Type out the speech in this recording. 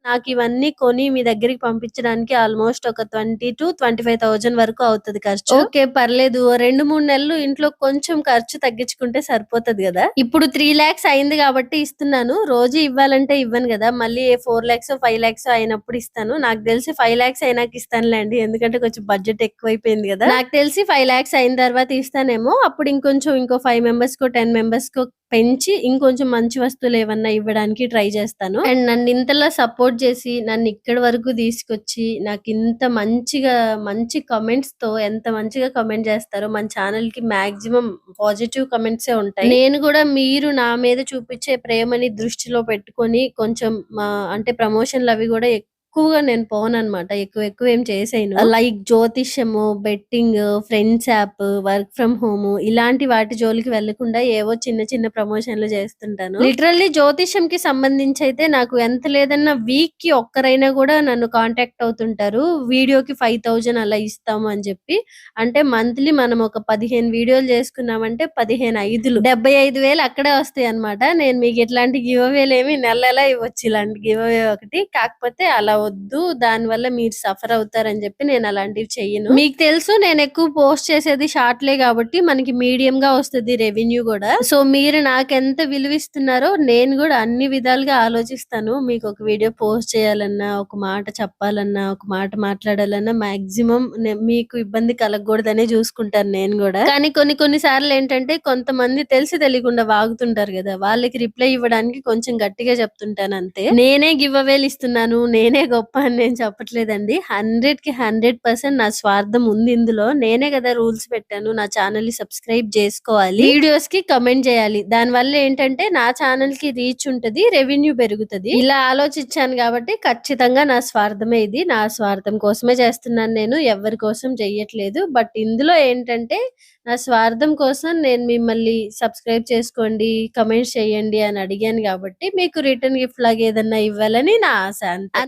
నాకు ఇవన్నీ కొని మీ దగ్గరికి పంపించడానికి ఆల్మోస్ట్ ఒక 20,000 to 25,000 వరకు అవుతది ఖర్చు. ఓకే, పర్లేదు. 2-3 నెలలు ఇంట్లో కొంచెం ఖర్చు తగ్గించుకుంటే సరిపోతది గదా! ఇప్పుడు 3 lakhs అయింది కాబట్టి ఇస్తున్నాను. రోజు ఇవ్వాలంటే ఇవ్వను గదా! మళ్ళీ 4 lakhs 5 lakhs అయినప్పుడు ఇస్తాను. నాకు తెలిసి 5 lakhs అయినాక ఇస్తానులేండి. ఎందుకంటే కొంచెం బడ్జెట్ ఎక్కువైపోయింది గదా! నాకు తెలిసి 5 lakhs అయిన తర్వాత ఇస్తానేమో. అప్పుడు ఇంకో 5 మెంబర్స్‌కో 10 మెంబర్స్‌కో పెంచి ఇంకొంచెం మంచి వస్తువులు ఏమన్నా ఇవ్వడానికి ట్రై చేస్తాను. అండ్ నన్ను ఇంతలా సపోర్ట్ చేసి నన్ను ఇక్కడి వరకు తీసుకొచ్చి నాకు ఇంత మంచి కామెంట్స్ తో ఎంత మంచిగా కామెంట్ చేస్తారో. మన ఛానల్ కి మాక్సిమం పాజిటివ్ కామెంట్సే ఉంటాయి. నేను కూడా మీరు నా మీద చూపించే ప్రేమని దృష్టిలో పెట్టుకొని కొంచెం అంటే ప్రమోషన్లు అవి కూడా ఎక్కువగా నేను పోనన్నమాట. ఎక్కువ ఏం చేసేయను. లైక్ జ్యోతిష్యము, betting, friends app, work from home ఇలాంటి వాటి జోలికి వెళ్లకుండా ఏవో చిన్న ప్రమోషన్లు చేస్తుంటాను. లిటరల్లీ జ్యోతిష్యం కి సంబంధించి అయితే నాకు ఎంత లేదన్నా వీక్ కి ఒక్కరైనా కూడా నన్ను కాంటాక్ట్ అవుతుంటారు. వీడియోకి 5,000 అలా ఇస్తాము అని చెప్పి. అంటే మంత్లీ మనం ఒక 15 వీడియోలు చేసుకున్నామంటే 15/5 75,000 అక్కడే వస్తాయి అన్నమాట. నేను మీకు ఇట్లాంటి గివ్ అవేలు ఏమి నెల ఇవ్వచ్చు. ఇలాంటి గివ్ అవే ఒకటి. కాకపోతే అలా వద్దు, దాని వల్ల మీరు సఫర్ అవుతారని చెప్పి నేను అలాంటివి చెయ్యను. మీకు తెలుసు నేను ఎక్కువ పోస్ట్ చేసేది షార్ట్లే కాబట్టి మనకి మీడియం గా వస్తుంది రెవెన్యూ కూడా. సో మీరు నాకెంత విలువిస్తున్నారో నేను కూడా అన్ని విధాలుగా ఆలోచిస్తాను. మీకు ఒక వీడియో పోస్ట్ చేయాలన్నా, ఒక మాట చెప్పాలన్నా, ఒక మాట మాట్లాడాలన్నా మాక్సిమం మీకు ఇబ్బంది కలగకూడదనే చూసుకుంటాను నేను కూడా. కానీ కొన్ని సార్లు ఏంటంటే కొంతమంది తెలిసి తెలియకుండా వాగుతుంటారు కదా, వాళ్ళకి రిప్లై ఇవ్వడానికి కొంచెం గట్టిగా చెప్తుంటాను అంతే. నేనే గివ్ అవేలు ఇస్తున్నాను, నేనే గొప్ప అని నేను చెప్పట్లేదండి. 100కి 100% నా స్వార్థం ఉంది ఇందులో. నేనే కదా రూల్స్ పెట్టాను, నా ఛానల్ ని సబ్స్క్రైబ్ చేసుకోవాలి, వీడియోస్ కి కమెంట్ చేయాలి. దాని వల్ల ఏంటంటే నా ఛానల్ కి రీచ్ ఉంటది, రెవెన్యూ పెరుగుతది. ఇలా ఆలోచించాను కాబట్టి ఖచ్చితంగా నా స్వార్థమే ఇది. నా స్వార్థం కోసమే చేస్తున్నాను, నేను ఎవరి కోసం చెయ్యట్లేదు. బట్ ఇందులో ఏంటంటే నా స్వార్థం కోసం నేను మిమ్మల్ని సబ్స్క్రైబ్ చేసుకోండి, కమెంట్స్ చేయండి అని అడిగాను కాబట్టి మీకు రిటర్న్ గిఫ్ట్ లాగా ఏదన్నా ఇవ్వాలని నా ఆశ అంతే.